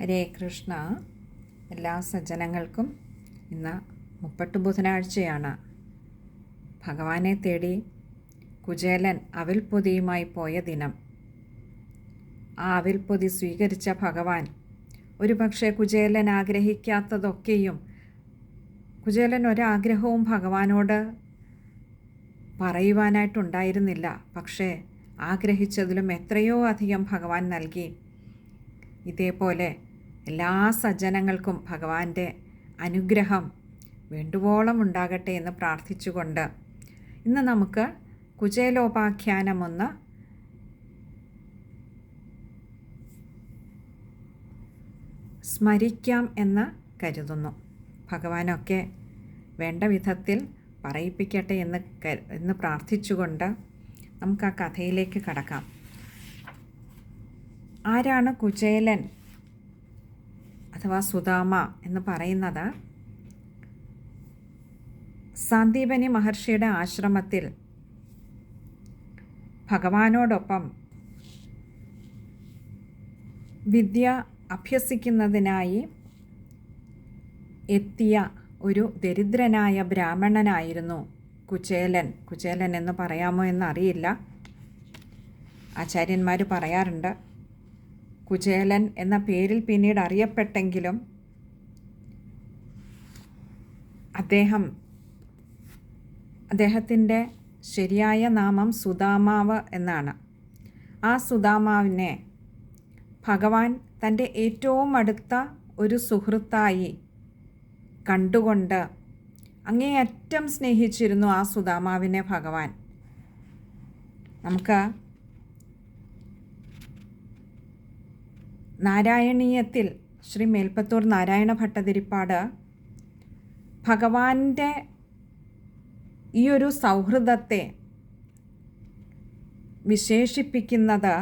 ഹരേ കൃഷ്ണ. എല്ലാ സജ്ജനങ്ങൾക്കും ഇന്ന് മുപ്പട്ട് ബുധനാഴ്ചയാണ്. ഭഗവാനെ തേടി കുചേലൻ അവിൽപ്പൊതിയുമായി പോയ ദിനം. ആ അവിൽപ്പൊതി സ്വീകരിച്ച ഭഗവാൻ ഒരുപക്ഷെ കുചേലൻ ആഗ്രഹിക്കാത്തതൊക്കെയും, കുചേലൻ ഒരാഗ്രഹവും ഭഗവാനോട് പറയുവാനായിട്ടുണ്ടായിരുന്നില്ല. പക്ഷേ ആഗ്രഹിച്ചതിലും എത്രയോ അധികം ഭഗവാൻ നൽകി. ഇതേപോലെ എല്ലാ സജ്ജനങ്ങൾക്കും ഭഗവാന്റെ അനുഗ്രഹം വേണ്ടുവോളം ഉണ്ടാകട്ടെ എന്ന് പ്രാർത്ഥിച്ചുകൊണ്ട് ഇന്ന് നമുക്ക് കുചേലോപാഖ്യാനമൊന്ന് സ്മരിക്കാം എന്ന് കരുതുന്നു. ഭഗവാനൊക്കെ വേണ്ട വിധത്തിൽ പറയിപ്പിക്കട്ടെ എന്ന് പ്രാർത്ഥിച്ചുകൊണ്ട് നമുക്ക് ആ കഥയിലേക്ക് കടക്കാം. ആരാണ് കുചേലൻ അഥവാ സുദാമ എന്ന് പറയുന്നത്? സാന്ദീപനി മഹർഷിയുടെ ആശ്രമത്തിൽ ഭഗവാനോടൊപ്പം വിദ്യ അഭ്യസിക്കുന്നതിനായി എത്തിയ ഒരു ദരിദ്രനായ ബ്രാഹ്മണനായിരുന്നു കുചേലൻ. കുചേലൻ എന്ന് പറയാമോ എന്നറിയില്ല. ആചാര്യന്മാർ പറയാറുണ്ട് കുചേലൻ എന്ന പേരിൽ പിന്നീട് അറിയപ്പെട്ടെങ്കിലും അദ്ദേഹത്തിൻ്റെ ശരിയായ നാമം സുദാമാവ് എന്നാണ്. ആ സുദാമാവിനെ ഭഗവാൻ തൻ്റെ ഏറ്റവും അടുത്ത ഒരു സുഹൃത്തായി കണ്ടുകൊണ്ട് അങ്ങേയറ്റം സ്നേഹിച്ചിരുന്നു ആ സുദാമാവിനെ ഭഗവാൻ. നമുക്ക് നാരായണീയത്തിൽ ശ്രീ മേൽപ്പത്തൂർ നാരായണ ഭട്ടതിരിപ്പാട് ഭഗവാന്റെ ഈ ഒരു സൗഹൃദത്തെ വിശേഷിപ്പിക്കുന്നത്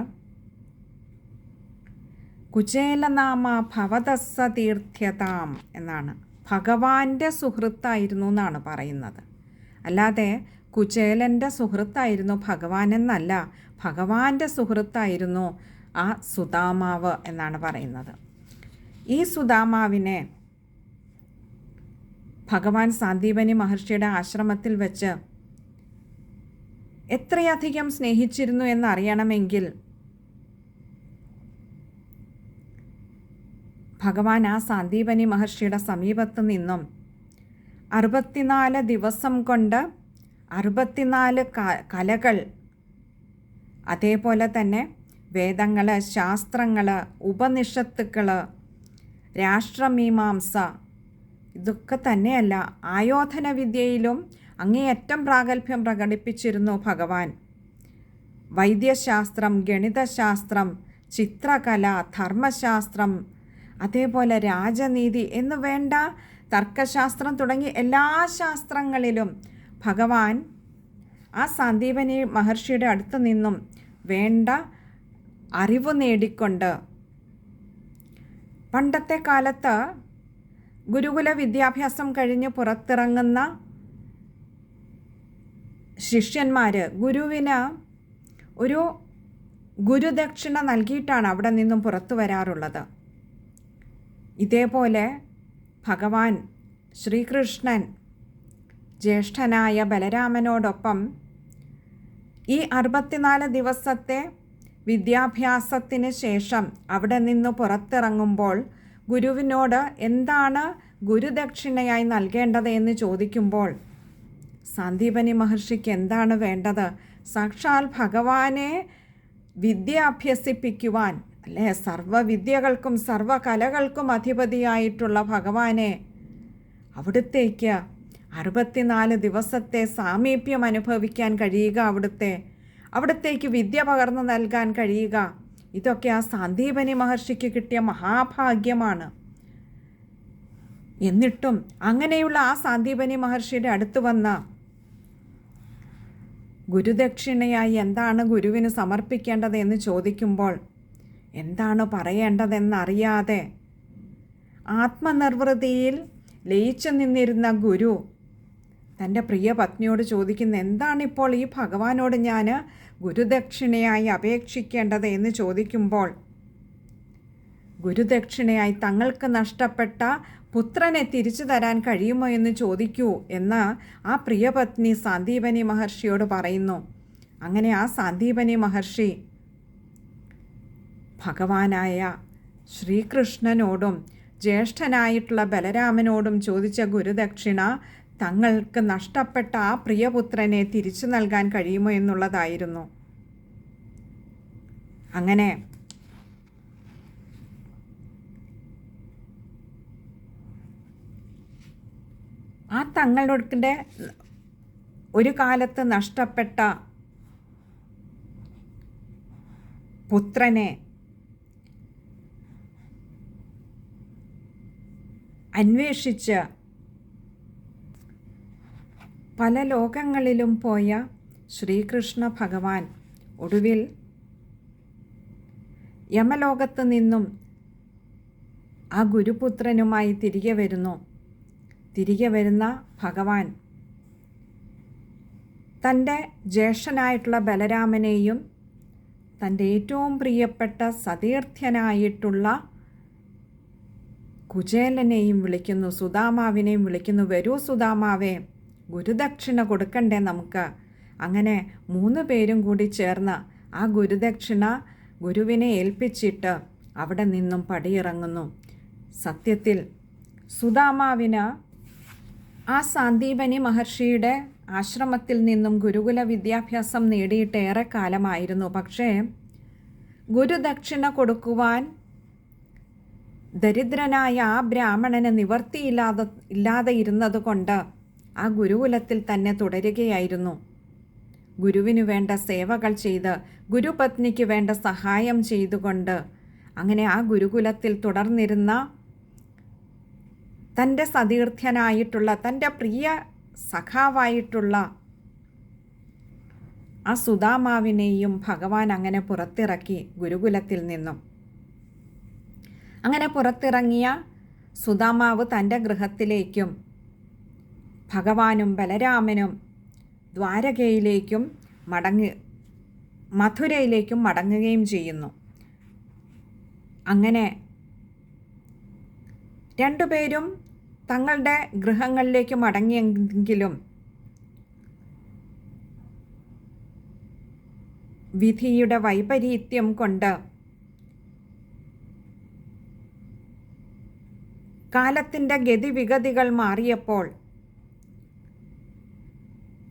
കുചേലനാമ ഭവതസ്സ തീർത്ഥ്യതാം എന്നാണ്. ഭഗവാന്റെ സുഹൃത്തായിരുന്നു എന്നാണ് പറയുന്നത്. അല്ലാതെ കുചേലൻ്റെ സുഹൃത്തായിരുന്നു ഭഗവാൻ എന്നല്ല, ഭഗവാന്റെ സുഹൃത്തായിരുന്നു ആ സുദാമാവ് എന്നാണ് പറയുന്നത്. ഈ സുദാമാവിനെ ഭഗവാൻ സാന്ദീപനി മഹർഷിയുടെ ആശ്രമത്തിൽ വെച്ച് എത്രയധികം സ്നേഹിച്ചിരുന്നു എന്നറിയണമെങ്കിൽ ഭഗവാൻ ആ സാന്ദീപനി മഹർഷിയുടെ സമീപത്ത് നിന്നും 64 ദിവസം കൊണ്ട് 64 കലകൾ, അതേപോലെ തന്നെ വേദങ്ങൾ, ശാസ്ത്രങ്ങൾ, ഉപനിഷത്തുക്കൾ, രാഷ്ട്രമീമാംസ, ഇതൊക്കെ തന്നെയല്ല ആയോധന വിദ്യയിലും അങ്ങേയറ്റം പ്രാഗൽഭ്യം പ്രകടിപ്പിച്ചിരുന്നു ഭഗവാൻ. വൈദ്യശാസ്ത്രം, ഗണിതശാസ്ത്രം, ചിത്രകല, ധർമ്മശാസ്ത്രം, അതേപോലെ രാജനീതി എന്ന് വേണ്ട തർക്കശാസ്ത്രം തുടങ്ങി എല്ലാ ശാസ്ത്രങ്ങളിലും ഭഗവാൻ ആ സാന്ദീപനി മഹർഷിയുടെ അടുത്ത് നിന്നും വേണ്ട അറിവ് നേടിക്കൊണ്ട്, പണ്ടത്തെ കാലത്ത് ഗുരുകുല വിദ്യാഭ്യാസം കഴിഞ്ഞ് പുറത്തിറങ്ങുന്ന ശിഷ്യന്മാർ ഗുരുവിന് ഒരു ഗുരുദക്ഷിണ നൽകിയിട്ടാണ് അവിടെ നിന്നും പുറത്തു വരാറുള്ളത്. ഇതേപോലെ ഭഗവാൻ ശ്രീകൃഷ്ണൻ ജ്യേഷ്ഠനായ ബലരാമനോടൊപ്പം ഈ 64 ദിവസത്തെ വിദ്യാഭ്യാസത്തിന് ശേഷം അവിടെ നിന്ന് പുറത്തിറങ്ങുമ്പോൾ ഗുരുവിനോട് എന്താണ് ഗുരുദക്ഷിണയായി നൽകേണ്ടത് എന്ന് ചോദിക്കുമ്പോൾ സാന്ദീപനി മഹർഷിക്ക് എന്താണ് വേണ്ടത്? സാക്ഷാൽ ഭഗവാനെ വിദ്യ അഭ്യസിപ്പിക്കുവാൻ, അല്ലേ, സർവ്വവിദ്യകൾക്കും സർവ്വകലകൾക്കും അധിപതിയായിട്ടുള്ള ഭഗവാനെ അവിടുത്തേക്ക് 64 ദിവസത്തെ സാമീപ്യം അനുഭവിക്കാൻ കഴിയുക, അവിടുത്തേക്ക് വിദ്യ പകർന്നു നൽകാൻ കഴിയുക, ഇതൊക്കെ ആ സാന്ദീപനി മഹർഷിക്ക് കിട്ടിയ മഹാഭാഗ്യമാണ്. എന്നിട്ടും അങ്ങനെയുള്ള ആ സാന്ദീപനി മഹർഷിയുടെ അടുത്ത് വന്ന ഗുരുദക്ഷിണയായി എന്താണ് ഗുരുവിന് സമർപ്പിക്കേണ്ടത് എന്ന് ചോദിക്കുമ്പോൾ എന്താണ് പറയേണ്ടതെന്നറിയാതെ ആത്മനിർവൃതിയിൽ ലയിച്ചു നിന്നിരുന്ന ഗുരു തൻ്റെ പ്രിയ പത്നിയോട് ചോദിക്കുന്ന, എന്താണിപ്പോൾ ഈ ഭഗവാനോട് ഞാൻ ഗുരുദക്ഷിണയായി അപേക്ഷിക്കേണ്ടത് എന്ന് ചോദിക്കുമ്പോൾ ഗുരുദക്ഷിണയായി തങ്ങൾക്ക് നഷ്ടപ്പെട്ട പുത്രനെ തിരിച്ചു തരാൻ കഴിയുമോ എന്ന് ചോദിക്കൂ എന്ന് ആ പ്രിയപത്നി സാന്ദീപനി മഹർഷിയോട് പറയുന്നു. അങ്ങനെ ആ സാന്ദീപനി മഹർഷി ഭഗവാനായ ശ്രീകൃഷ്ണനോടും ജ്യേഷ്ഠനായിട്ടുള്ള ബലരാമനോടും ചോദിച്ച ഗുരുദക്ഷിണ തങ്ങൾക്ക് നഷ്ടപ്പെട്ട ആ പ്രിയപുത്രനെ തിരിച്ചു നൽകാൻ കഴിയുമോ എന്നുള്ളതായിരുന്നു. അങ്ങനെ ആ തങ്ങളുടെ ഒരു കാലത്ത് നഷ്ടപ്പെട്ട പുത്രനെ അന്വേഷിച്ച് പല ലോകങ്ങളിലും പോയ ശ്രീകൃഷ്ണ ഭഗവാൻ ഒടുവിൽ യമലോകത്ത് നിന്നും ആ ഗുരുപുത്രനുമായി തിരികെ വരുന്നു. തിരികെ വരുന്ന ഭഗവാൻ തൻ്റെ ജ്യേഷ്ഠനായിട്ടുള്ള ബലരാമനെയും തൻ്റെ ഏറ്റവും പ്രിയപ്പെട്ട സതീർത്ഥ്യനായിട്ടുള്ള കുചേലനെയും വിളിക്കുന്നു, സുദാമാവിനെയും വിളിക്കുന്നു. വരൂ സുദാമാവേ, ഗുരുദക്ഷിണ കൊടുക്കണ്ടേ നമുക്ക്. അങ്ങനെ 3 പേരും കൂടി ചേർന്ന് ആ ഗുരുദക്ഷിണ ഗുരുവിനെ ഏൽപ്പിച്ചിട്ട് അവിടെ നിന്നും പടിയിറങ്ങുന്നു. സത്യത്തിൽ സുദാമാവിന് ആ സാന്ദീപനി മഹർഷിയുടെ ആശ്രമത്തിൽ നിന്നും ഗുരുകുല വിദ്യാഭ്യാസം നേടിയിട്ട് ഏറെ കാലമായിരുന്നു. പക്ഷേ ഗുരുദക്ഷിണ കൊടുക്കുവാൻ ദരിദ്രനായ ആ ബ്രാഹ്മണന് ഇല്ലാതെ ഇരുന്നത് കൊണ്ട് ആ ഗുരുകുലത്തിൽ തന്നെ തുടരുകയായിരുന്നു. ഗുരുവിനു വേണ്ട സേവകൾ ചെയ്ത് ഗുരുപത്നിക്ക് വേണ്ട സഹായം ചെയ്തുകൊണ്ട് അങ്ങനെ ആ ഗുരുകുലത്തിൽ തുടർന്നിരുന്ന തൻ്റെ സതീർത്ഥ്യനായിട്ടുള്ള തൻ്റെ പ്രിയ സഖാവായിട്ടുള്ള ആ സുദാമാവിനെയും ഭഗവാൻ അങ്ങനെ പുറത്തിറക്കി ഗുരുകുലത്തിൽ നിന്നും. അങ്ങനെ പുറത്തിറങ്ങിയ സുദാമാവ് തൻ്റെ ഗൃഹത്തിലേക്കും ഭഗവാനും ബലരാമനും ദ്വാരകയിലേക്കും മഥുരയിലേക്കും മടങ്ങുകയും ചെയ്യുന്നു. അങ്ങനെ രണ്ടുപേരും തങ്ങളുടെ ഗൃഹങ്ങളിലേക്ക് മടങ്ങിയെങ്കിലും വിധിയുടെ വൈപരീത്യം കൊണ്ട് കാലത്തിൻ്റെ ഗതിവിഗതികൾ മാറിയപ്പോൾ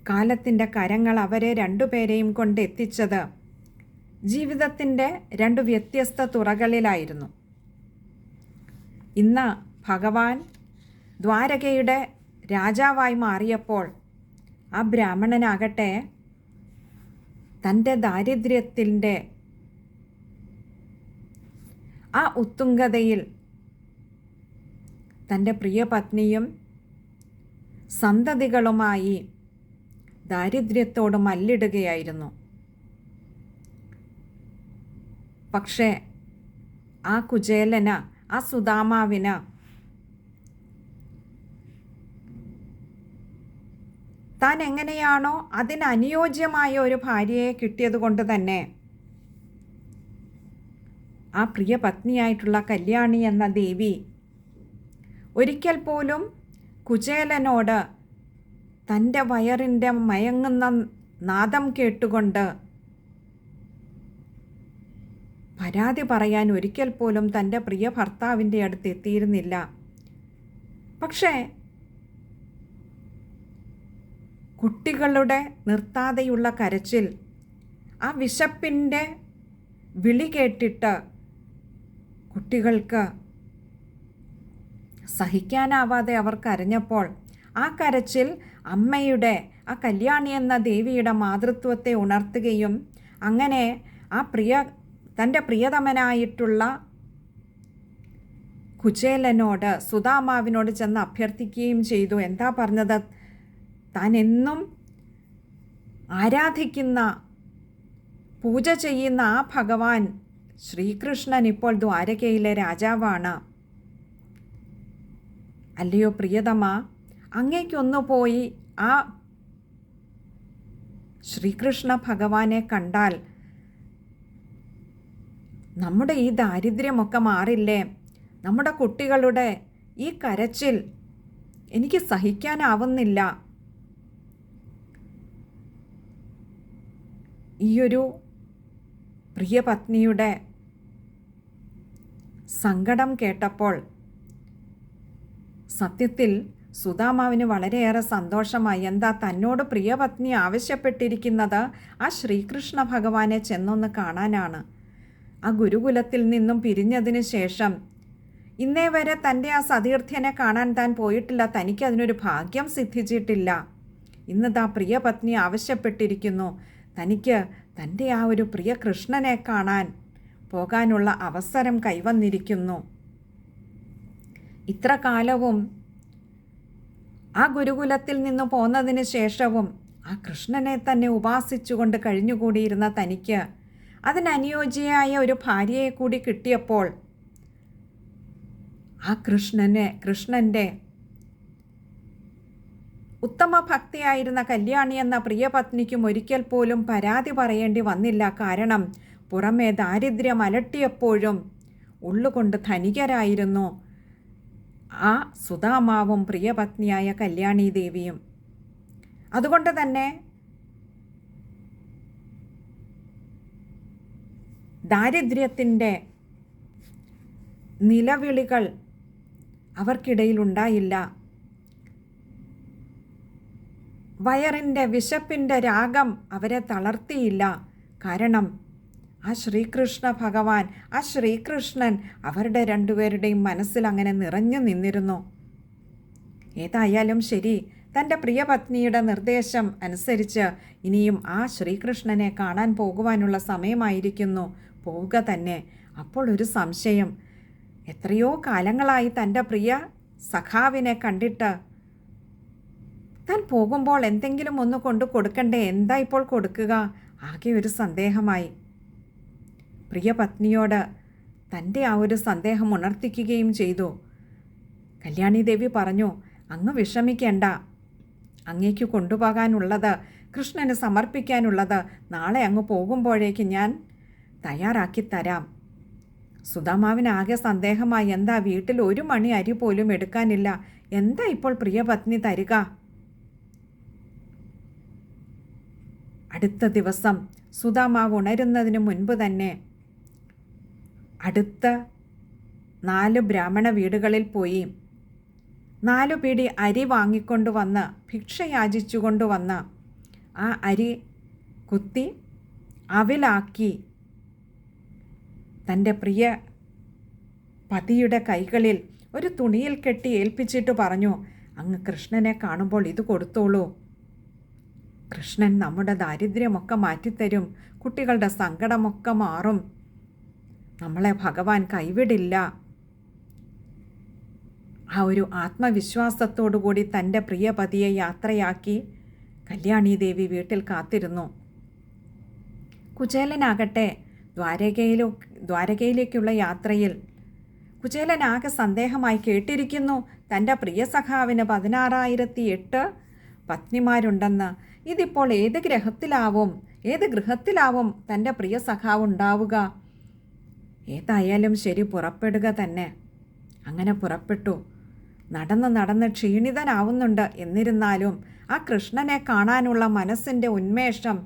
കാലത്തിൻ്റെ കരങ്ങൾ അവരെ രണ്ടുപേരെയും കൊണ്ടെത്തിച്ചത് ജീവിതത്തിൻ്റെ 2 വ്യത്യസ്ത തുറകളിലായിരുന്നു. ഇന്ന് ഭഗവാൻ ദ്വാരകയുടെ രാജാവായി മാറിയപ്പോൾ ആ ബ്രാഹ്മണനാകട്ടെ തൻ്റെ ദാരിദ്ര്യത്തിൻ്റെ ആ ഉത്തുംഗതയിൽ തൻ്റെ പ്രിയ പത്നിയും സന്തതികളുമായി ദാരിദ്ര്യത്തോട് മല്ലിടുകയായിരുന്നു. പക്ഷേ ആ കുചേലന്, ആ സുദാമാവിന് താൻ എങ്ങനെയാണോ അതിനനുയോജ്യമായ ഒരു ഭാര്യയെ കിട്ടിയതുകൊണ്ട് തന്നെ ആ പ്രിയ പത്നിയായിട്ടുള്ള കല്യാണി എന്ന ദേവി ഒരിക്കൽ പോലും കുചേലനോട് തൻ്റെ വയറിൻ്റെ മയങ്ങുന്ന നാദം കേട്ടുകൊണ്ട് പരാതി പറയാൻ ഒരിക്കൽ പോലും തൻ്റെ പ്രിയ ഭർത്താവിൻ്റെ അടുത്ത് എത്തിയിരുന്നില്ല. പക്ഷേ കുട്ടികളുടെ നിർത്താതെയുള്ള കരച്ചിൽ, ആ വിശപ്പിൻ്റെ വിളി കേട്ടിട്ട് കുട്ടികൾക്ക് സഹിക്കാനാവാതെ അവർ കരഞ്ഞപ്പോൾ ആ കരച്ചിൽ അമ്മയുടെ, ആ കല്യാണി എന്ന ദേവിയുടെ മാതൃത്വത്തെ ഉണർത്തുകയും അങ്ങനെ ആ തൻ്റെ പ്രിയതമനായിട്ടുള്ള കുചേലനോട്, സുദാമാവിനോട് ചെന്ന് അഭ്യർത്ഥിക്കുകയും ചെയ്തു. എന്താ പറഞ്ഞത്? താൻ എന്നും ആരാധിക്കുന്ന, പൂജ ചെയ്യുന്ന ആ ഭഗവാൻ ശ്രീകൃഷ്ണൻ ഇപ്പോൾ ദ്വാരകയിലെ രാജാവാണ്. അല്ലയോ പ്രിയതമ, അങ്ങേക്കൊന്നു പോയി ആ ശ്രീകൃഷ്ണ ഭഗവാനെ കണ്ടാൽ നമ്മുടെ ഈ ദാരിദ്ര്യമൊക്കെ മാറില്ലേ? നമ്മുടെ കുട്ടികളുടെ ഈ കരച്ചിൽ എനിക്ക് സഹിക്കാനാവുന്നില്ല. ഈയൊരു പ്രിയപത്നിയുടെ സങ്കടം കേട്ടപ്പോൾ സത്യത്തിൽ സുദാമാവിന് വളരെയേറെ സന്തോഷമായി. എന്താ, തന്നോട് പ്രിയപത്നി ആവശ്യപ്പെട്ടിരിക്കുന്നത് ആ ശ്രീകൃഷ്ണ ഭഗവാനെ ചെന്നൊന്ന് കാണാനാണ്. ആ ഗുരുകുലത്തിൽ നിന്നും പിരിഞ്ഞതിന് ശേഷം ഇന്നേ വരെ തൻ്റെ ആ സതീർത്ഥ്യനെ കാണാൻ താൻ പോയിട്ടില്ല. തനിക്കതിനൊരു ഭാഗ്യം സിദ്ധിച്ചിട്ടില്ല. ഇന്നതാ പ്രിയപത്നി ആവശ്യപ്പെട്ടിരിക്കുന്നു. തനിക്ക് തൻ്റെ ആ ഒരു പ്രിയ കൃഷ്ണനെ കാണാൻ പോകാനുള്ള അവസരം കൈവന്നിരിക്കുന്നു. ഇത്ര കാലവും ആ ഗുരുകുലത്തിൽ നിന്ന് പോന്നതിന് ശേഷവും ആ കൃഷ്ണനെ തന്നെ ഉപാസിച്ചുകൊണ്ട് കഴിഞ്ഞുകൂടിയിരുന്ന തനിക്ക് അതിനനുയോജ്യയായ ഒരു ഭാര്യയെ കൂടി കിട്ടിയപ്പോൾ ആ കൃഷ്ണൻ്റെ ഉത്തമ ഭക്തിയായിരുന്ന കല്യാണി എന്ന പ്രിയപത്നിക്കും ഒരിക്കൽ പോലും പരാതി പറയേണ്ടി വന്നില്ല. കാരണം പുറമേ ദാരിദ്ര്യം അലട്ടിയപ്പോഴും ഉള്ളുകൊണ്ട് ധനികരായിരുന്നു ആ സുദാമാവും പ്രിയപത്നിയായ കല്യാണി ദേവിയും. അതുകൊണ്ട് തന്നെ ദാരിദ്ര്യത്തിൻ്റെ നിലവിളികൾ അവർക്കിടയിലുണ്ടായില്ല. വയറിൻ്റെ വിശപ്പിൻ്റെ രാഗം അവരെ തളർത്തിയില്ല. കാരണം ആ ശ്രീകൃഷ്ണ ഭഗവാൻ, ആ ശ്രീകൃഷ്ണൻ അവരുടെ രണ്ടുപേരുടെയും മനസ്സിൽ അങ്ങനെ നിറഞ്ഞു നിന്നിരുന്നു. ഏതായാലും ശരി, തൻ്റെ പ്രിയപത്നിയുടെ നിർദ്ദേശം അനുസരിച്ച് ഇനിയും ആ ശ്രീകൃഷ്ണനെ കാണാൻ പോകുവാനുള്ള സമയമായിരിക്കുന്നു. പോവുക തന്നെ. അപ്പോൾ ഒരു സംശയം, എത്രയോ കാലങ്ങളായി തൻ്റെ പ്രിയ സഖാവിനെ കണ്ടിട്ട് താൻ പോകുമ്പോൾ എന്തെങ്കിലും ഒന്ന് കൊണ്ടു കൊടുക്കണ്ടേ? എന്താ ഇപ്പോൾ കൊടുക്കുക? ആകെ ഒരു സന്ദേഹമായി. പ്രിയപത്നിയോട് തൻ്റെ ആ ഒരു സന്ദേഹം ഉണർത്തിക്കുകയും ചെയ്തു. കല്യാണി ദേവി പറഞ്ഞു, അങ്ങ് വിഷമിക്കേണ്ട. അങ്ങേക്ക് കൊണ്ടുപോകാനുള്ളത്, കൃഷ്ണന് സമർപ്പിക്കാനുള്ളത് നാളെ അങ്ങ് പോകുമ്പോഴേക്ക് ഞാൻ തയ്യാറാക്കി തരാം. സുദാമാവിനാകെ സന്ദേഹമായി. എന്താ, വീട്ടിൽ ഒരു മണി അരി പോലും എടുക്കാനില്ല. എന്താ ഇപ്പോൾ പ്രിയപത്നി തരിക? അടുത്ത ദിവസം സുദാമാവ് ഉണരുന്നതിന് മുൻപ് തന്നെ അടുത്ത 4 ബ്രാഹ്മണ വീടുകളിൽ പോയി 4 പിടി അരി വാങ്ങിക്കൊണ്ടുവന്ന് ഭിക്ഷയാചിച്ചുകൊണ്ടുവന്ന് ആ അരി കുത്തി അവിലാക്കി തൻ്റെ പ്രിയ പതിയുടെ കൈകളിൽ ഒരു തുണിയിൽ കെട്ടി ഏൽപ്പിച്ചിട്ട് പറഞ്ഞു, അങ്ങ് കൃഷ്ണനെ കാണുമ്പോൾ ഇത് കൊടുത്തോളൂ. കൃഷ്ണൻ നമ്മുടെ ദാരിദ്ര്യമൊക്കെ മാറ്റിത്തരും. കുട്ടികളുടെ സങ്കടമൊക്കെ മാറും. നമ്മളെ ഭഗവാൻ കൈവിടില്ല. ആ ഒരു ആത്മവിശ്വാസത്തോടു കൂടി തൻ്റെ പ്രിയപതിയെ യാത്രയാക്കി കല്യാണി ദേവി വീട്ടിൽ കാത്തിരുന്നു. കുചേലനാകട്ടെ ദ്വാരകയിലേക്കുള്ള യാത്രയിൽ കുചേലനാകെ സന്ദേഹമായി. കേട്ടിരിക്കുന്നു തൻ്റെ പ്രിയ സഖാവിന് 16,008 പത്നിമാരുണ്ടെന്ന്. ഇതിപ്പോൾ ഏത് ഗൃഹത്തിലാവും തൻ്റെ പ്രിയ സഖാവ് ഉണ്ടാവുക? ഏതായാലും ശരി, പുറപ്പെടുക തന്നെ. അങ്ങനെ പുറപ്പെട്ടു. നടന്ന് ക്ഷീണിതനാവുന്നുണ്ട്. എന്നിരുന്നാലും ആ കൃഷ്ണനെ കാണാനുള്ള മനസ്സിൻ്റെ ഉന്മേഷം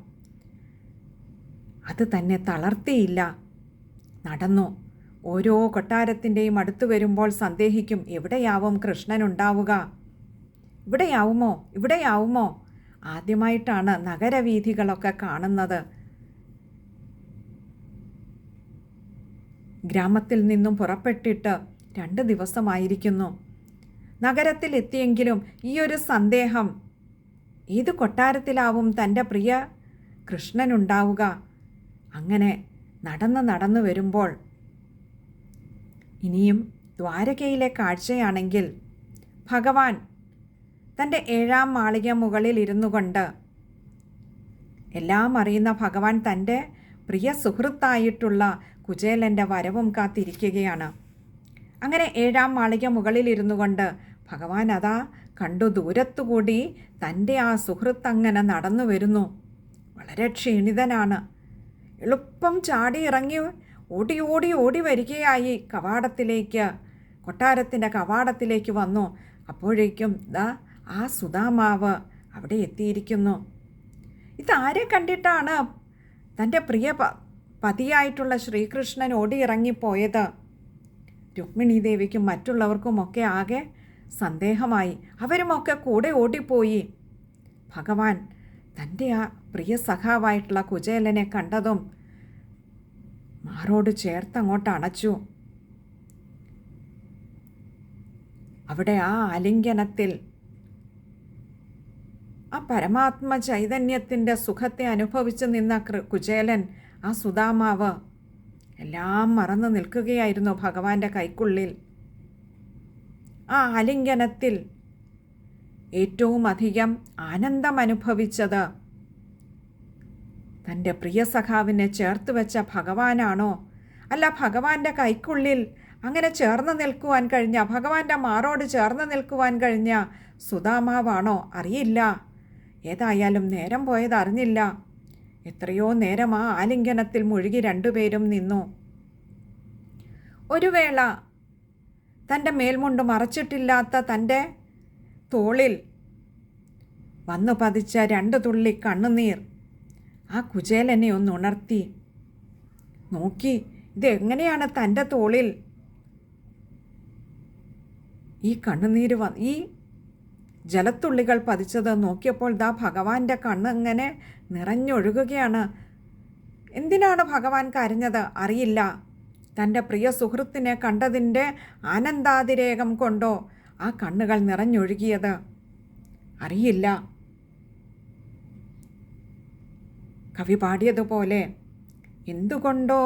അത് തന്നെ തളർത്തിയില്ല. നടന്നു. ഓരോ കൊട്ടാരത്തിൻ്റെയും അടുത്ത് വരുമ്പോൾ സന്ദേഹിക്കും, എവിടെയാവും കൃഷ്ണനുണ്ടാവുക? ഇവിടെയാവുമോ? ആദ്യമായിട്ടാണ് നഗരവീഥികളൊക്കെ കാണുന്നത്. ഗ്രാമത്തിൽ നിന്നും പുറപ്പെട്ടിട്ട് 2 ദിവസമായിരിക്കുന്നു. നഗരത്തിൽ എത്തിയെങ്കിലും ഈ ഒരു സന്ദേഹം, ഏത് കൊട്ടാരത്തിലാവും തൻ്റെ പ്രിയ കൃഷ്ണനുണ്ടാവുക? അങ്ങനെ നടന്ന് വരുമ്പോൾ ഇനിയും ദ്വാരകയിലെ കാഴ്ചയാണെങ്കിൽ ഭഗവാൻ തൻ്റെ 7ാം മാളിക മുകളിൽ ഇരുന്നു കൊണ്ട്, എല്ലാം അറിയുന്ന ഭഗവാൻ തൻ്റെ പ്രിയ സുഹൃത്തായിട്ടുള്ള കുചേലൻ്റെ വരവും കാത്തിരിക്കുകയാണ്. അങ്ങനെ 7ാം മാളിക മുകളിൽ ഇരുന്നു കൊണ്ട് ഭഗവാൻ അതാ കണ്ടു, ദൂരത്തുകൂടി തൻ്റെ ആ സുഹൃത്ത് അങ്ങനെ നടന്നു വരുന്നു. വളരെ ക്ഷീണിതനാണ്. എളുപ്പം ചാടി ഇറങ്ങി ഓടി ഓടി ഓടി വരികയായി കൊട്ടാരത്തിൻ്റെ കവാടത്തിലേക്ക് വന്നു. അപ്പോഴേക്കും ആ സുധാമാവ് അവിടെ എത്തിയിരിക്കുന്നു. ഇതാരെ കണ്ടിട്ടാണ് തൻ്റെ പ്രിയ പതിയായിട്ടുള്ള ശ്രീകൃഷ്ണൻ ഓടിയിറങ്ങിപ്പോയത്? രുക്മിണീ ദേവിക്കും മറ്റുള്ളവർക്കുമൊക്കെ ആകെ സന്ദേഹമായി. അവരുമൊക്കെ കൂടെ ഓടിപ്പോയി. ഭഗവാൻ തൻ്റെ ആ പ്രിയ സഖാവായിട്ടുള്ള കുചേലനെ കണ്ടതും മാറോട് ചേർത്തങ്ങോട്ട് അണച്ചു. അവിടെ ആ ആലിംഗനത്തിൽ ആ പരമാത്മ ചൈതന്യത്തിൻ്റെ സുഖത്തെ അനുഭവിച്ച് നിന്ന കുചേലൻ, ആ സുധാമാവ് എല്ലാം മറന്നു നിൽക്കുകയായിരുന്നു ഭഗവാന്റെ കൈക്കുള്ളിൽ. ആ ആലിംഗനത്തിൽ ഏറ്റവും അധികം ആനന്ദം അനുഭവിച്ചത് തൻ്റെ പ്രിയ സഖാവിനെ ചേർത്ത് വെച്ച ഭഗവാനാണോ, അല്ല ഭഗവാന്റെ കൈക്കുള്ളിൽ അങ്ങനെ ചേർന്ന് നിൽക്കുവാൻ കഴിഞ്ഞ, ഭഗവാന്റെ മാറോട് ചേർന്ന് നിൽക്കുവാൻ കഴിഞ്ഞ സുധാമാവാണോ? അറിയില്ല. ഏതായാലും നേരം പോയത് അറിഞ്ഞില്ല. എത്രയോ നേരം ആ ആലിംഗനത്തിൽ മുഴുകി രണ്ടുപേരും നിന്നു. ഒരു വേള തൻ്റെ മേൽമുണ്ട് മറച്ചിട്ടില്ലാത്ത തൻ്റെ തോളിൽ വന്നു പതിച്ച 2 തുള്ളി കണ്ണുനീർ ആ കുചേലനെ ഒന്ന് ഉണർത്തി. നോക്കി, ഇതെങ്ങനെയാണ് തൻ്റെ തോളിൽ ഈ കണ്ണുനീര് ഈ ജലത്തുള്ളികൾ പതിച്ചത്? നോക്കിയപ്പോൾ ഭഗവാന്റെ കണ്ണ് ഇങ്ങനെ നിറഞ്ഞൊഴുകുകയാണ്. എന്തിനാണ് ഭഗവാൻ കരഞ്ഞത്? അറിയില്ല. തൻ്റെ പ്രിയ സുഹൃത്തിനെ കണ്ടതിൻ്റെ ആനന്ദാതിരേകം കൊണ്ടോ ആ കണ്ണുകൾ നിറഞ്ഞൊഴുകിയത്? അറിയില്ല. കവി പാടിയതുപോലെ, എന്തുകൊണ്ടോ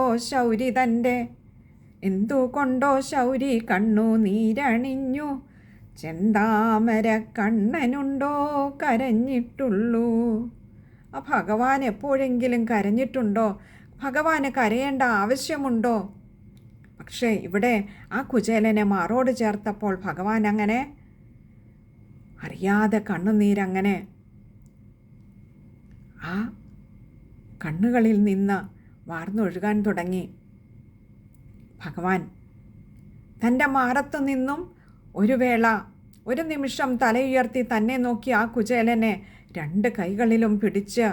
ശൗരി കണ്ണു നീരണിഞ്ഞു, ചെന്താമര കണ്ണനുണ്ടോ കരഞ്ഞിട്ടുള്ളൂ. ആ ഭഗവാൻ എപ്പോഴെങ്കിലും കരഞ്ഞിട്ടുണ്ടോ? ഭഗവാന് കരയേണ്ട ആവശ്യമുണ്ടോ? പക്ഷേ ഇവിടെ ആ കുചേലനെ മാറോട് ചേർത്തപ്പോൾ ഭഗവാൻ അങ്ങനെ അറിയാതെ കണ്ണുനീരങ്ങനെ ആ കണ്ണുകളിൽ നിന്ന് വാർന്നൊഴുകാൻ തുടങ്ങി. ഭഗവാൻ തൻ്റെ മാറത്തു നിന്നും ഒരു നിമിഷം തലയുയർത്തി തന്നെ നോക്കി ആ കുചേലനെ 2 കൈകളിലും പിടിച്ച്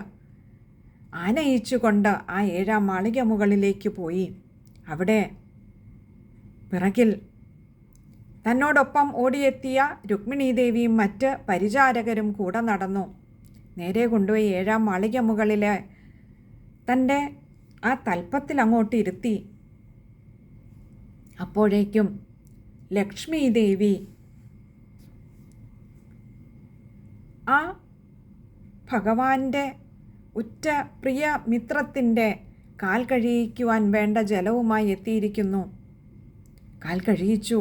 ആനയിച്ചുകൊണ്ട് ആ 7ാം മാളിക മുകളിലേക്ക് പോയി. അവിടെ പിറകിൽ തന്നോടൊപ്പം ഓടിയെത്തിയ രുക്മിണീദേവിയും മറ്റ് പരിചാരകരും കൂടെ നടന്നു. നേരെ കൊണ്ടുപോയി 7ാം മാളിക മുകളിലെ തൻ്റെ ആ തൽപ്പത്തിൽ അങ്ങോട്ട് ഇരുത്തി. അപ്പോഴേക്കും ലക്ഷ്മീദേവി ആ ഭഗവാന്റെ ഉറ്റ പ്രിയ മിത്രത്തിൻ്റെ കാൽ കഴിയിക്കുവാൻ വേണ്ട ജലവുമായി എത്തിയിരിക്കുന്നു. കാൽ കഴിയിച്ചു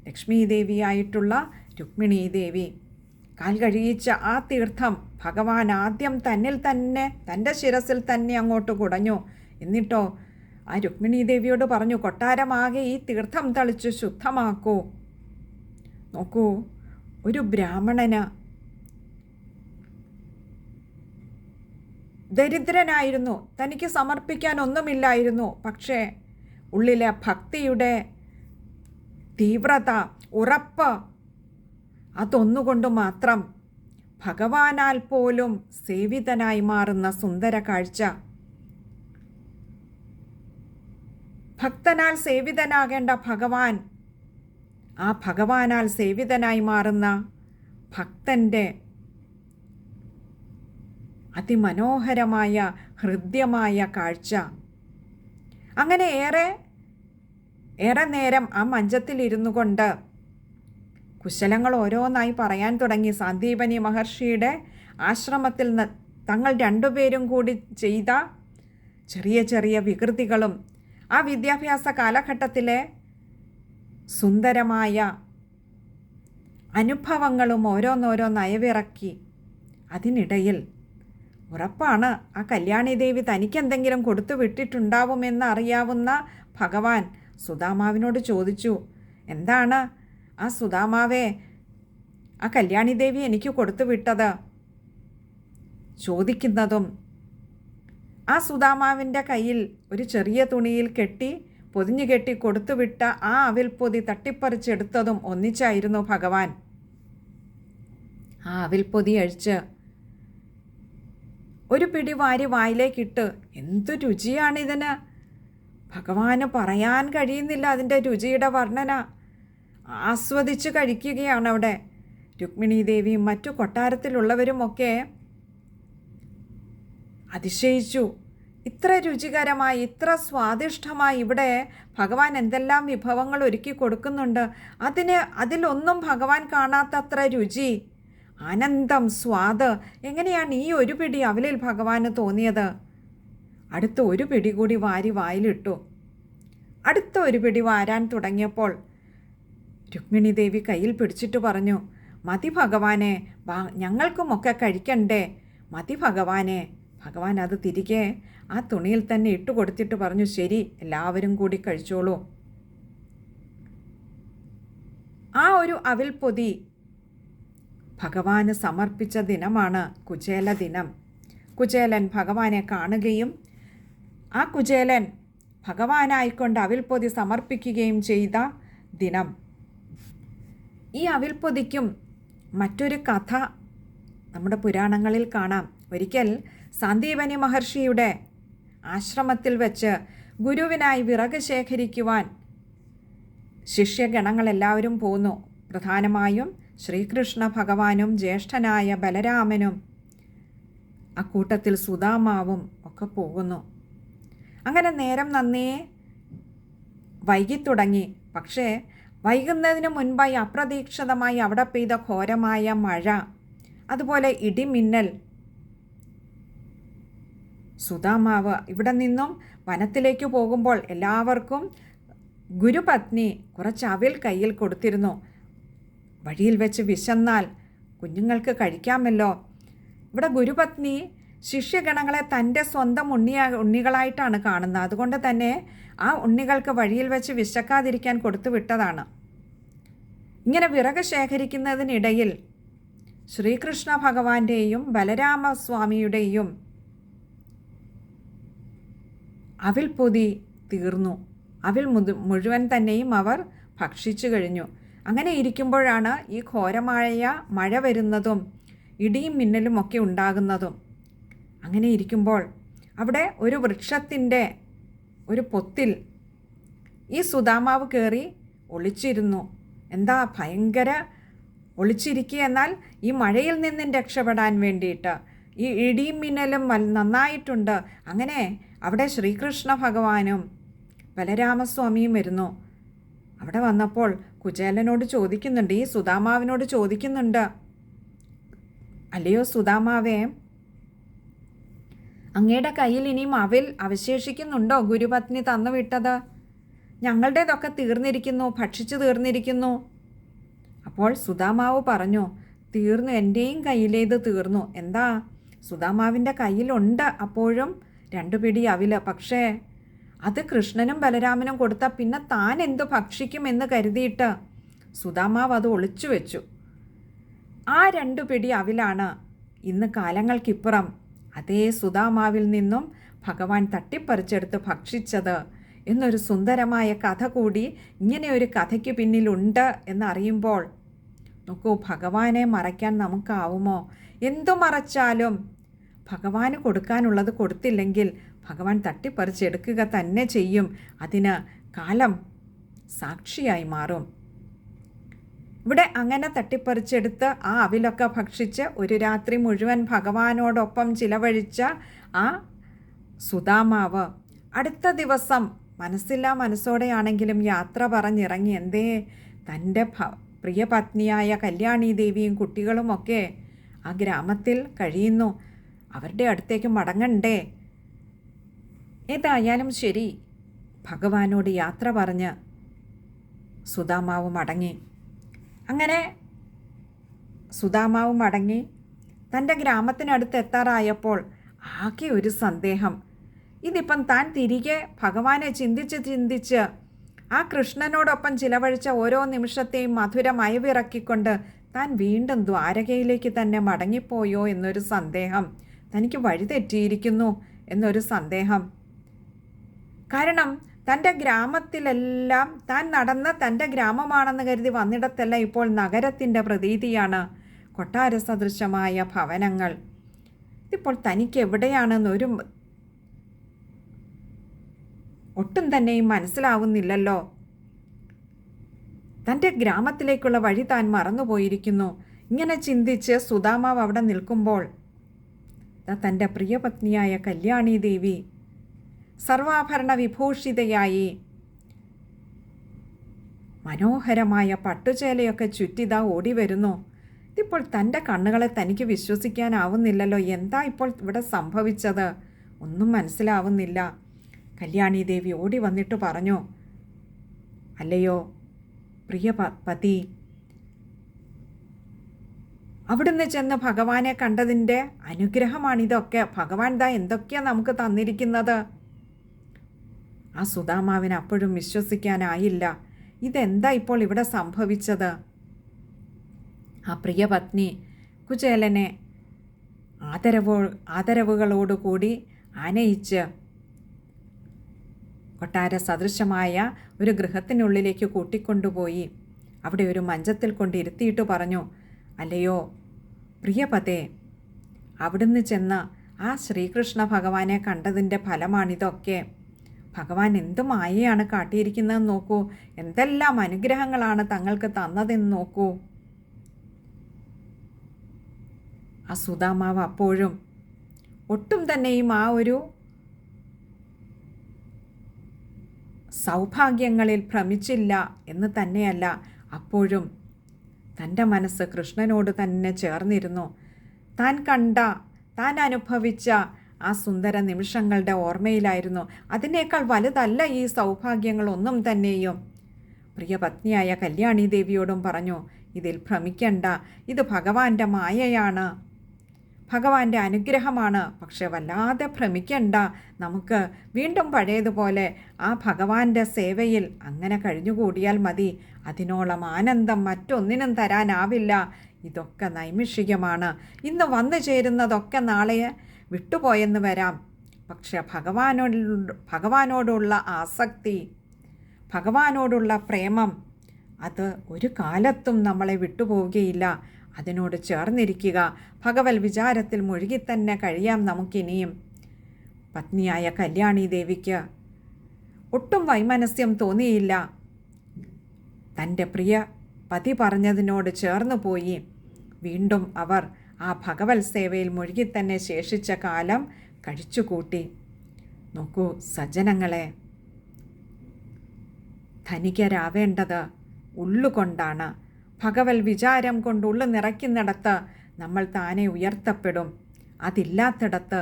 ലക്ഷ്മീദേവിയായിട്ടുള്ള രുക്മിണീദേവി. കാൽ കഴിയിച്ച ആ തീർത്ഥം ഭഗവാൻ ആദ്യം തൻ്റെ ശിരസിൽ തന്നെ അങ്ങോട്ട് കുടഞ്ഞു. എന്നിട്ടോ ആ രുക്മിണീദേവിയോട് പറഞ്ഞു, കൊട്ടാരമാകെ ഈ തീർത്ഥം തളിച്ച് ശുദ്ധമാക്കൂ. നോക്കൂ, ഒരു ബ്രാഹ്മണന് ദരിദ്രനായിരുന്നു, തനിക്ക് സമർപ്പിക്കാൻ ഒന്നുമില്ലായിരുന്നു. പക്ഷേ ഉള്ളിലെ ഭക്തിയുടെ തീവ്രത, ഉറപ്പ്, അതൊന്നുകൊണ്ട് മാത്രം ഭഗവാനാൽ പോലും സേവിതനായി മാറുന്ന സുന്ദര കാഴ്ച. ഭക്തനാൽ സേവിതനാകേണ്ട ഭഗവാൻ, ആ ഭഗവാനാൽ സേവിതനായി മാറുന്ന ഭക്തൻ്റെ അതിമനോഹരമായ ഹൃദ്യമായ കാഴ്ച. അങ്ങനെ ഏറെ നേരം ആ മഞ്ചത്തിലിരുന്നു കൊണ്ട് കുശലങ്ങൾ ഓരോന്നായി പറയാൻ തുടങ്ങി. സാന്ദീപനി മഹർഷിയുടെ ആശ്രമത്തിൽ തങ്ങൾ 2 പേരും കൂടി ചെയ്ത ചെറിയ ചെറിയ വികൃതികളും ആ വിദ്യാഭ്യാസ കാലഘട്ടത്തിലെ സുന്ദരമായ അനുഭവങ്ങളും ഓരോന്നോരോന്നയവിറക്കി. അതിനിടയിൽ ഉറപ്പാണ് ആ കല്യാണിദേവി തനിക്കെന്തെങ്കിലും കൊടുത്തു വിട്ടിട്ടുണ്ടാവുമെന്ന് അറിയാവുന്ന ഭഗവാൻ സുധാമാവിനോട് ചോദിച്ചു, എന്താണ് ആ സുധാമാവേ ആ കല്യാണിദേവി എനിക്ക് കൊടുത്തു വിട്ടത്? ചോദിക്കുന്നതും ആ സുദാമാവിൻ്റെ കയ്യിൽ ഒരു ചെറിയ തുണിയിൽ കെട്ടി പൊതിഞ്ഞു കെട്ടി കൊടുത്തുവിട്ട ആ അവിൽപ്പൊതി തട്ടിപ്പറിച്ചെടുത്തതും ഒന്നിച്ചായിരുന്നു ഭഗവാൻ. ആ അവിൽപ്പൊതി അഴിച്ച് ഒരു പിടി വാരി വായിലേക്കിട്ട് എന്തു രുചിയാണിതിന്! ഭഗവാന് പറയാൻ കഴിയുന്നില്ല അതിൻ്റെ രുചിയുടെ വർണ്ണന. ആസ്വദിച്ച് കഴിക്കുകയാണ് അവിടെ. രുക്മിണീ ദേവിയും മറ്റു കൊട്ടാരത്തിലുള്ളവരുമൊക്കെ അതിശയിച്ചു. ഇത്ര രുചികരമായി, ഇത്ര സ്വാദിഷ്ടമായി ഇവിടെ ഭഗവാൻ എന്തെല്ലാം വിഭവങ്ങൾ ഒരുക്കി കൊടുക്കുന്നുണ്ട്. അതിലൊന്നും ഭഗവാൻ കാണാത്തത്ര രുചി, ആനന്ദം, സ്വാദ്. എങ്ങനെയാണ് ഈ ഒരു പിടി അവലിൽ ഭഗവാന് തോന്നിയത്? അടുത്ത ഒരു പിടി കൂടി വാരി വായിലിട്ടു. അടുത്ത ഒരു പിടി വാരാൻ തുടങ്ങിയപ്പോൾ രുക്മിണി ദേവി കയ്യിൽ പിടിച്ചിട്ട് പറഞ്ഞു, മതി ഭഗവാനെ, ഞങ്ങൾക്കുമൊക്കെ കഴിക്കണ്ടേ, മതി ഭഗവാനെ. ഭഗവാൻ അത് തിരികെ ആ തുണിയിൽ തന്നെ ഇട്ട് കൊടുത്തിട്ട് പറഞ്ഞു, ശരി, എല്ലാവരും കൂടി കഴിച്ചോളൂ. ആ ഒരു അവിൽപ്പൊതി ഭഗവാന് സമർപ്പിച്ച ദിനമാണ് കുചേല ദിനം. കുചേലൻ ഭഗവാനെ കാണുകയും ആ കുചേലൻ ഭഗവാനായിക്കൊണ്ട് അവിൽപ്പൊതി സമർപ്പിക്കുകയും ചെയ്ത ദിനം. ഈ അവിൽപ്പൊതിക്കും മറ്റൊരു കഥ നമ്മുടെ പുരാണങ്ങളിൽ കാണാം. ഒരിക്കൽ സാന്ദീപനി മഹർഷിയുടെ ആശ്രമത്തിൽ വെച്ച് ഗുരുവിനായി വിറക് ശേഖരിക്കുവാൻ ശിഷ്യഗണങ്ങളെല്ലാവരും പോന്നു. പ്രധാനമായും ശ്രീകൃഷ്ണ ഭഗവാനും ജ്യേഷ്ഠനായ ബലരാമനും അക്കൂട്ടത്തിൽ സുദാമാവും ഒക്കെ പോകുന്നു. അങ്ങനെ നേരം നന്നേ വൈകിത്തുടങ്ങി. പക്ഷേ വൈകുന്നതിന് മുൻപായി അപ്രതീക്ഷിതമായി അവിടെ പെയ്ത ഘോരമായ മഴ, അതുപോലെ ഇടിമിന്നൽ. സുദാമാവ് ഇവിടെ നിന്നും വനത്തിലേക്ക് പോകുമ്പോൾ എല്ലാവർക്കും ഗുരുപത്നി കുറച്ച് അവിൽ കയ്യിൽ കൊടുത്തിരുന്നു. വഴിയിൽ വെച്ച് വിശന്നാൽ കുഞ്ഞുങ്ങൾക്ക് കഴിക്കാമല്ലോ. ഇവിടെ ഗുരുപത്നി ശിഷ്യഗണങ്ങളെ തൻ്റെ സ്വന്തം ഉണ്ണികളായിട്ടാണ് കാണുന്നത്. അതുകൊണ്ട് തന്നെ ആ ഉണ്ണികൾക്ക് വഴിയിൽ വെച്ച് വിശക്കാതിരിക്കാൻ കൊടുത്തു വിട്ടതാണ്. ഇങ്ങനെ വിറക് ശേഖരിക്കുന്നതിനിടയിൽ ശ്രീകൃഷ്ണ ഭഗവാന്റെയും ബലരാമസ്വാമിയുടെയും അവിൽപ്പൊതി തീർന്നു. അവിൽ മുഴുവൻ തന്നെയും അവർ ഭക്ഷിച്ചു കഴിഞ്ഞു. അങ്ങനെ ഇരിക്കുമ്പോഴാണ് ഈ ഘോരമായ മഴ വരുന്നതും ഇടിയും മിന്നലും ഒക്കെ ഉണ്ടാകുന്നതും. അങ്ങനെ ഇരിക്കുമ്പോൾ അവിടെ ഒരു വൃക്ഷത്തിൻ്റെ ഒരു പൊത്തിൽ ഈ സുദാമാവ് കയറി ഒളിച്ചിരുന്നു. എന്താ ഭയങ്കര ഒളിച്ചിരിക്കുക, എന്നാൽ ഈ മഴയിൽ നിന്നും രക്ഷപ്പെടാൻ വേണ്ടിയിട്ട്. ഈ ഇടിയും മിന്നലും നന്നായിട്ടുണ്ട്. അങ്ങനെ അവിടെ ശ്രീകൃഷ്ണ ഭഗവാനും ബലരാമസ്വാമിയും വരുന്നു. അവിടെ വന്നപ്പോൾ കുചേലനോട് ചോദിക്കുന്നുണ്ട്, ഈ സുദാമാവിനോട് ചോദിക്കുന്നുണ്ട്, അല്ലയോ സുദാമാവേ, അങ്ങയുടെ കയ്യിൽ ഇനിയും അവിൽ അവശേഷിക്കുന്നുണ്ടോ? ഗുരുപത്നി തന്നു വിട്ടത് ഞങ്ങളുടേതൊക്കെ തീർന്നിരിക്കുന്നു, ഭക്ഷിച്ചു തീർന്നിരിക്കുന്നു. അപ്പോൾ സുദാമാവ് പറഞ്ഞു, തീർന്നു, എൻ്റെയും കയ്യിലേത് തീർന്നു. എന്താ? സുദാമാവിൻ്റെ കയ്യിലുണ്ട് അപ്പോഴും 2 പിടി അവില്. പക്ഷേ അത് കൃഷ്ണനും ബലരാമനും കൊടുത്ത പിന്നെ താൻ എന്തു ഭക്ഷിക്കുമെന്ന് കരുതിയിട്ട് സുദാമാവ് അത് ഒളിച്ചു വെച്ചു. ആ 2 പിടി അവിലാണ് ഇന്ന് കാലങ്ങൾക്കിപ്പുറം അതേ സുദാമാവിൽ നിന്നും ഭഗവാൻ തട്ടിപ്പറിച്ചെടുത്ത് ഭക്ഷിച്ചത് എന്നൊരു സുന്ദരമായ കഥ കൂടി ഇങ്ങനെ ഒരു കഥയ്ക്ക് പിന്നിലുണ്ട് എന്നറിയുമ്പോൾ നോക്കൂ, ഭഗവാനെ മറയ്ക്കാൻ നമുക്കാവുമോ? എന്തു മറച്ചാലും ഭഗവാന് കൊടുക്കാനുള്ളത് കൊടുത്തില്ലെങ്കിൽ ഭഗവാൻ തട്ടിപ്പറിച്ചെടുക്കുക തന്നെ ചെയ്യും. അതിന് കാലം സാക്ഷിയായി മാറും. ഇവിടെ അങ്ങനെ തട്ടിപ്പറിച്ചെടുത്ത് ആ അവിലൊക്കെ ഭക്ഷിച്ച് ഒരു രാത്രി മുഴുവൻ ഭഗവാനോടൊപ്പം ചിലവഴിച്ച ആ സുദാമാവ് അടുത്ത ദിവസം മനസ്സില്ലാ മനസ്സോടെയാണെങ്കിലും യാത്ര പറഞ്ഞിറങ്ങി. എന്തേ? തൻ്റെ പ്രിയപത്നിയായ കല്യാണി ദേവിയും കുട്ടികളുമൊക്കെ ആ ഗ്രാമത്തിൽ കഴിയുന്നു. അവരുടെ അടുത്തേക്ക് മടങ്ങണ്ടേ? ഏതായാലും ശരി, ഭഗവാനോട് യാത്ര പറഞ്ഞ് സുദാമാവ് മടങ്ങി. അങ്ങനെ സുദാമാവ് മടങ്ങി തൻ്റെ ഗ്രാമത്തിനടുത്ത് എത്താറായപ്പോൾ ആകെ ഒരു സന്ദേഹം. ഇതിപ്പം താൻ തിരികെ ഭഗവാനെ ചിന്തിച്ച് ആ കൃഷ്ണനോടൊപ്പം ചിലവഴിച്ച ഓരോ നിമിഷത്തെയും മധുരം അയവിറക്കിക്കൊണ്ട് താൻ വീണ്ടും ദ്വാരകയിലേക്ക് തന്നെ മടങ്ങിപ്പോയോ എന്നൊരു സന്ദേഹം. തനിക്ക് വഴിതെറ്റിയിരിക്കുന്നു എന്നൊരു സന്ദേഹം. കാരണം തൻ്റെ ഗ്രാമത്തിലെല്ലാം താൻ നടന്ന തൻ്റെ ഗ്രാമമാണെന്ന് കരുതി വന്നിടത്തെല്ലാം ഇപ്പോൾ നഗരത്തിൻ്റെ പ്രതീതിയാണ്, കൊട്ടാര സദൃശമായ ഭവനങ്ങൾ. ഇതിപ്പോൾ തനിക്ക് എവിടെയാണെന്നൊരു ഒട്ടും തന്നെയും മനസ്സിലാവുന്നില്ലല്ലോ. തൻ്റെ ഗ്രാമത്തിലേക്കുള്ള വഴി താൻ മറന്നുപോയിരിക്കുന്നു. ഇങ്ങനെ ചിന്തിച്ച് സുദാമാവ് അവിടെ നിൽക്കുമ്പോൾ തൻ്റെ പ്രിയപത്നിയായ കല്യാണി ദേവി സർവാഭരണ വിഭൂഷിതയായി മനോഹരമായ പട്ടുചേലയൊക്കെ ചുറ്റിതാ ഓടി വരുന്നു. ഇതിപ്പോൾ തൻ്റെ കണ്ണുകളെ തനിക്ക് വിശ്വസിക്കാനാവുന്നില്ലല്ലോ. എന്താ ഇപ്പോൾ ഇവിടെ സംഭവിച്ചത്? ഒന്നും മനസ്സിലാവുന്നില്ല. കല്യാണി ദേവി ഓടി വന്നിട്ട് പറഞ്ഞു, അല്ലയോ പ്രിയ പതി, അവിടുന്ന് ചെന്ന് ഭഗവാനെ കണ്ടതിൻ്റെ അനുഗ്രഹമാണിതൊക്കെ. ഭഗവാൻ ദാ എന്തൊക്കെയാണ് നമുക്ക് തന്നിരിക്കുന്നത്. ആ സുദാമാവിന് അപ്പോഴും വിശ്വസിക്കാനായില്ല. ഇതെന്താ ഇപ്പോൾ ഇവിടെ സംഭവിച്ചത്? ആ പ്രിയപത്നി കുചേലനെ ആദരവുകളോടുകൂടി ആനയിച്ച് കൊട്ടാര സദൃശമായ ഒരു ഗൃഹത്തിനുള്ളിലേക്ക് കൂട്ടിക്കൊണ്ടുപോയി അവിടെ ഒരു മഞ്ചത്തിൽ കൊണ്ടിരുത്തിയിട്ട് പറഞ്ഞു, അല്ലയോ പ്രിയപതേ, അവിടുന്ന് ചെന്ന് ആ ശ്രീകൃഷ്ണ ഭഗവാനെ കണ്ടതിൻ്റെ ഫലമാണിതൊക്കെ. ഭഗവാൻ എന്തു മായയാണ് കാട്ടിയിരിക്കുന്നതെന്ന് നോക്കൂ. എന്തെല്ലാം അനുഗ്രഹങ്ങളാണ് തങ്ങൾക്ക് തന്നതെന്ന് നോക്കൂ. ആ സുദാമാവ് അപ്പോഴും ഒട്ടും തന്നെയും ആ ഒരു സൗഭാഗ്യങ്ങളിൽ ഭ്രമിച്ചില്ല എന്ന് തന്നെയല്ല, അപ്പോഴും തൻ്റെ മനസ്സ് കൃഷ്ണനോട് തന്നെ ചേർന്നിരുന്നു. താൻ കണ്ട, താൻ അനുഭവിച്ച ആ സുന്ദര നിമിഷങ്ങളുടെ ഓർമ്മയിലായിരുന്നു. അതിനേക്കാൾ വലുതല്ല ഈ സൗഭാഗ്യങ്ങളൊന്നും തന്നെയും. പ്രിയപത്നിയായ കല്യാണി ദേവിയോടും പറഞ്ഞു, ഇതിൽ ഭ്രമിക്കണ്ട, ഇത് ഭഗവാന്റെ മായയാണ്, ഭഗവാന്റെ അനുഗ്രഹമാണ്. പക്ഷെ വല്ലാതെ ഭ്രമിക്കണ്ട. നമുക്ക് വീണ്ടും പഴയതുപോലെ ആ ഭഗവാന്റെ സേവയിൽ അങ്ങനെ കഴിഞ്ഞുകൂടിയാൽ മതി. അതിനോളം ആനന്ദം മറ്റൊന്നിനും തരാനാവില്ല. ഇതൊക്കെ നൈമിഷികമാണ്. ഇന്ന് വന്നു ചേരുന്നതൊക്കെ നാളെ വിട്ടുപോയെന്ന് വരാം. പക്ഷെ ഭഗവാനോടുള്ള ആസക്തി, ഭഗവാനോടുള്ള പ്രേമം, അത് ഒരു കാലത്തും നമ്മളെ വിട്ടുപോവുകയില്ല. അതിനോട് ചേർന്നിരിക്കുക. ഭഗവൽ വിചാരത്തിൽ മുഴുകിത്തന്നെ കഴിയാം നമുക്കിനിയും. പത്നിയായ കല്യാണി ദേവിക്ക് ഒട്ടും വൈമനസ്യം തോന്നിയില്ല. തൻ്റെ പ്രിയ പതി പറഞ്ഞതിനോട് ചേർന്നു പോയി. വീണ്ടും അവർ ആ ഭഗവൽ സേവയിൽ മുഴുകിത്തന്നെ ശേഷിച്ച കാലം കഴിച്ചുകൂട്ടി. നോക്കൂ സജ്ജനങ്ങളെ, ധനികരാവേണ്ടത് ഉള്ളുകൊണ്ടാണ്. ഭഗവൽ വിചാരം കൊണ്ട് ഉള്ളു നിറയ്ക്കുന്നിടത്ത് നമ്മൾ താനെ ഉയർത്തപ്പെടും. അതില്ലാത്തിടത്ത്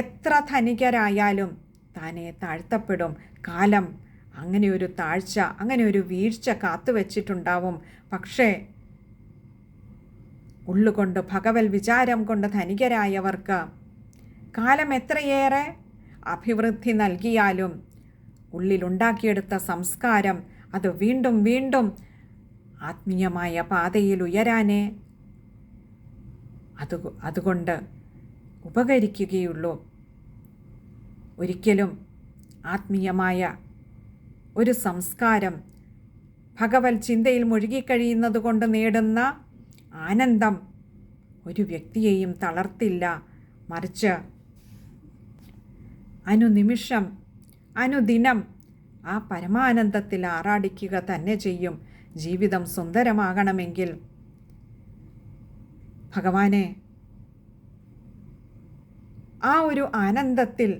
എത്ര ധനികരായാലും താനെ താഴ്ത്തപ്പെടും. കാലം അങ്ങനെ ഒരു താഴ്ച, അങ്ങനെ ഒരു വീഴ്ച കാത്തുവച്ചിട്ടുണ്ടാവും. പക്ഷേ ഉള്ളുകൊണ്ട് ഭഗവൽ വിചാരം കൊണ്ട് ധനികരായവർക്ക് കാലം എത്രയേറെ അഭിവൃദ്ധി നൽകിയാലും ഉള്ളിലുണ്ടാക്കിയെടുത്ത സംസ്കാരം അത് വീണ്ടും വീണ്ടും ആത്മീയമായ പാതയിൽ ഉയരാനേ അതുകൊണ്ട് ഉപകരിക്കുകയുള്ളൂ. ഒരിക്കലും ആത്മീയമായ ഒരു സംസ്കാരം ഭഗവത് ചിന്തയിൽ മുഴുകിക്കഴിയുന്നത് കൊണ്ട് നേടുന്ന ആനന്ദം ഒരു വ്യക്തിയെയും തളർത്തില്ല. മറിച്ച് അനുനിമിഷം അനുദിനം ആ പരമാനന്ദത്തിൽ ആറാടിക്കുക തന്നെ ചെയ്യും. ജീവിതം സുന്ദരമാകണമെങ്കിൽ ഭഗവാനെ ആ ഒരു ആനന്ദത്തിൽ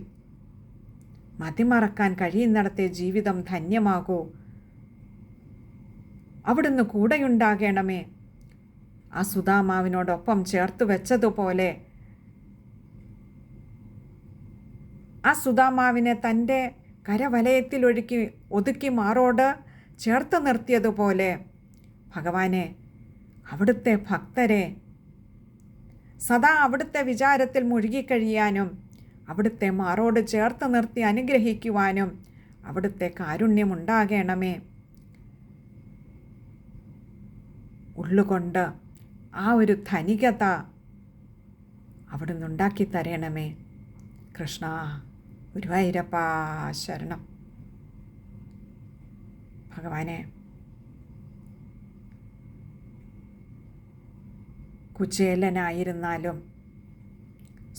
മതിമറക്കാൻ കഴിയുന്നിടത്തെ ജീവിതം ധന്യമാകൂ. അവിടുന്ന് കൂടെയുണ്ടാകണമേ. ആ സുദാമാവിനോടൊപ്പം ചേർത്ത് വെച്ചതുപോലെ ആ സുദാമാവിനെ തൻ്റെ കരവലയത്തിൽ ഒതുക്കി മാറോട് ചേർത്ത് നിർത്തിയതുപോലെ ഭഗവാനെ അവിടുത്തെ ഭക്തരെ സദാ അവിടുത്തെ വിചാരത്തിൽ മുഴുകിക്കഴിയാനും അവിടുത്തെ മാറോട് ചേർത്ത് നിർത്തി അനുഗ്രഹിക്കുവാനും അവിടുത്തെ കാരുണ്യമുണ്ടാകണമേ. ഉള്ളുകൊണ്ട് ആ ഒരു ധനികത അവിടുന്ന് ഉണ്ടാക്കി തരണമേ. കൃഷ്ണ ഗുരുവായൂരപ്പ ശരണം. ഭഗവാനെ, കുചേലനായിരുന്നാലും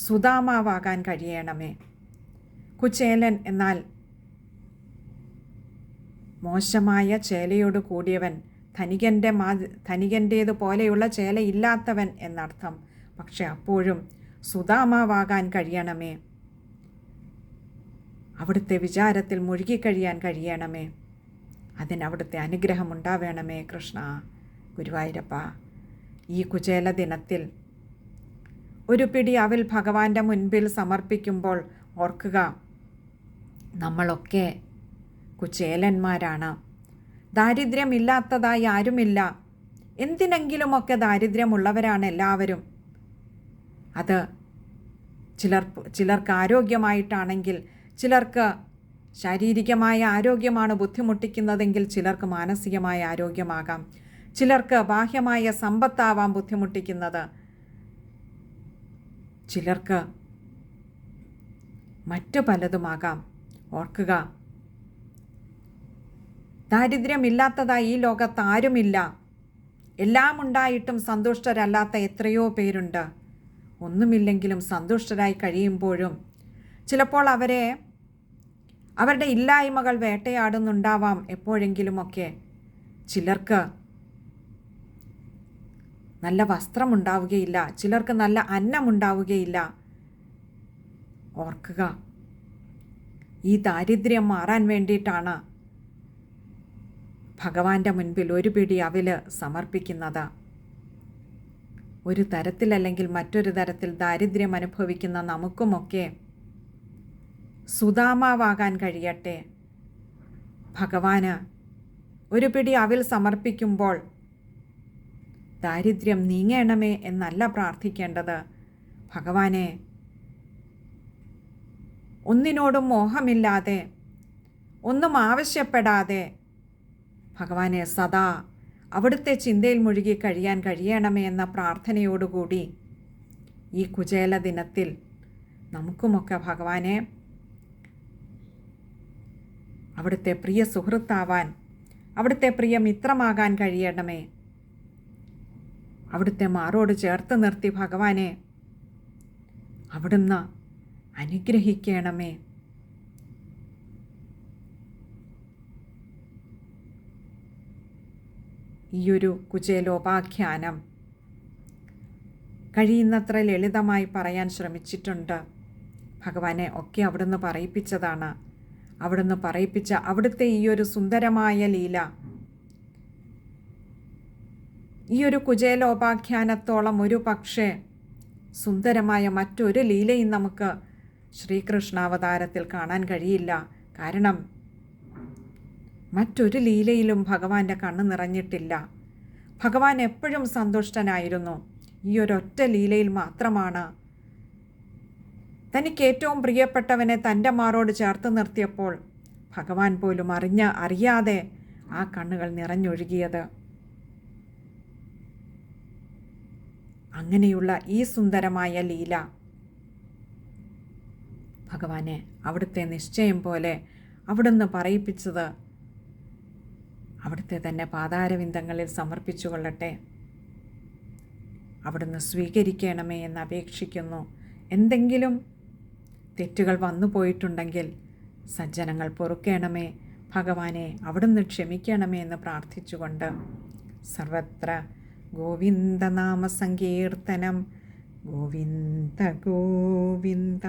സുദാമാവാകാൻ കഴിയണമേ. കുചേലൻ എന്നാൽ മോശമായ ചേലയോട് കൂടിയവൻ, ധനികൻ്റേതുപോലെയുള്ള ചേലയില്ലാത്തവൻ എന്നർത്ഥം. പക്ഷെ അപ്പോഴും സുദാമാവാകാൻ കഴിയണമേ. അവിടുത്തെ വിചാരത്തിൽ മുഴുകിക്കഴിയാൻ കഴിയണമേ. അതിനവിടുത്തെ അനുഗ്രഹം ഉണ്ടാവേണമേ കൃഷ്ണ ഗുരുവായൂരപ്പ. ഈ കുചേല ദിനത്തിൽ ഒരു പിടി അവിൽ ഭഗവാന്റെ മുൻപിൽ സമർപ്പിക്കുമ്പോൾ ഓർക്കുക, നമ്മളൊക്കെ കുചേലന്മാരാണ്. ദാരിദ്ര്യമില്ലാത്തതായി ആരുമില്ല. എന്തിനെങ്കിലുമൊക്കെ ദാരിദ്ര്യമുള്ളവരാണ് എല്ലാവരും. അത് ചിലർക്ക് ആരോഗ്യമായിട്ടാണെങ്കിൽ, ചിലർക്ക് ശാരീരികമായ ആരോഗ്യമാണ് ബുദ്ധിമുട്ടിക്കുന്നതെങ്കിൽ ചിലർക്ക് മാനസികമായ ആരോഗ്യമാകാം, ചിലർക്ക് ബാഹ്യമായ സമ്പത്താവാം ബുദ്ധിമുട്ടിക്കുന്നത്, ചിലർക്ക് മറ്റു പലതുമാകാം. ഓർക്കുക, ദാരിദ്ര്യമില്ലാത്തതായി ഈ ലോകത്ത് ആരുമില്ല. എല്ലാം ഉണ്ടായിട്ടും സന്തുഷ്ടരല്ലാത്ത എത്രയോ പേരുണ്ട്. ഒന്നുമില്ലെങ്കിലും സന്തുഷ്ടരായി കഴിയുമ്പോഴും ചിലപ്പോൾ അവരുടെ ഇല്ലായ്മകൾ വേട്ടയാടുന്നുണ്ടാവാം എപ്പോഴെങ്കിലുമൊക്കെ. ചിലർക്ക് നല്ല വസ്ത്രമുണ്ടാവുകയില്ല, ചിലർക്ക് നല്ല അന്നമുണ്ടാവുകയില്ല. ഓർക്കുക, ഈ ദാരിദ്ര്യം മാറാൻ വേണ്ടിയിട്ടാണ് ഭഗവാന്റെ മുൻപിൽ ഒരു പിടി അവില് സമർപ്പിക്കുന്നത്. ഒരു തരത്തിലല്ലെങ്കിൽ മറ്റൊരു തരത്തിൽ ദാരിദ്ര്യം അനുഭവിക്കുന്ന നമുക്കുമൊക്കെ സുദാമാവാകാൻ കഴിയട്ടെ. ഭഗവാന് ഒരു പിടി അവിൽ സമർപ്പിക്കുമ്പോൾ ദാരിദ്ര്യം നീങ്ങണമേ എന്നല്ല പ്രാർത്ഥിക്കേണ്ടത്. ഭഗവാനെ, ഒന്നിനോടും മോഹമില്ലാതെ, ഒന്നും ആവശ്യപ്പെടാതെ ഭഗവാനെ സദാ അവിടുത്തെ ചിന്തയിൽ മുഴുകി കഴിയാൻ കഴിയണമേ എന്ന പ്രാർത്ഥനയോടുകൂടി ഈ കുചേല ദിനത്തിൽ നമുക്കുമൊക്കെ ഭഗവാനെ അവിടുത്തെ പ്രിയ സുഹൃത്താവാൻ, അവിടുത്തെ പ്രിയ മിത്രമാകാൻ കഴിയണമേ. അവിടുത്തെ മാറോട് ചേർത്ത് നിർത്തി ഭഗവാനെ അവിടുന്ന് അനുഗ്രഹിക്കണമേ. ഈയൊരു കുചേലോപാഖ്യാനം കഴിയുന്നത്ര ലളിതമായി പറയാൻ ശ്രമിച്ചിട്ടുണ്ട്. ഭഗവാനെ ഒക്കെ അവിടുന്ന് പറയിപ്പിച്ചതാണ്. അവിടുന്ന് പറയിപ്പിച്ച അവിടുത്തെ ഈയൊരു സുന്ദരമായ ലീല, ഈയൊരു കുചേലോപാഖ്യാനത്തോളം ഒരു പക്ഷേ സുന്ദരമായ മറ്റൊരു ലീലയും നമുക്ക് ശ്രീകൃഷ്ണാവതാരത്തിൽ കാണാൻ കഴിയില്ല. കാരണം മറ്റൊരു ലീലയിലും ഭഗവാന്റെ കണ്ണ് നിറഞ്ഞിട്ടില്ല. ഭഗവാൻ എപ്പോഴും സന്തുഷ്ടനായിരുന്നു. ഈ ഒരൊറ്റ ലീലയിൽ മാത്രമാണ് തനിക്ക് ഏറ്റവും പ്രിയപ്പെട്ടവനെ തൻ്റെ മാറോട് ചേർത്ത് നിർത്തിയപ്പോൾ ഭഗവാൻ പോലും അറിയാതെ ആ കണ്ണുകൾ നിറഞ്ഞൊഴുകിയത്. അങ്ങനെയുള്ള ഈ സുന്ദരമായ ലീല ഭഗവാനെ അവിടുത്തെ നിശ്ചയം പോലെ അവിടുന്ന് പറയിപ്പിച്ചത് അവിടുത്തെ തന്നെ പാതാരവിന്ദങ്ങളിൽ സമർപ്പിച്ചു കൊള്ളട്ടെ. അവിടുന്ന് സ്വീകരിക്കണമേ എന്ന് അപേക്ഷിക്കുന്നു. എന്തെങ്കിലും തെറ്റുകൾ വന്നു പോയിട്ടുണ്ടെങ്കിൽ സജ്ജനങ്ങൾ പൊറുക്കണമേ. ഭഗവാനെ അവിടുന്ന് ക്ഷമിക്കണമേ എന്ന് പ്രാർത്ഥിച്ചുകൊണ്ട് സർവത്ര ഗോവിന്ദനാമ സങ്കീർത്തനം. ഗോവിന്ദ ഗോവിന്ദ.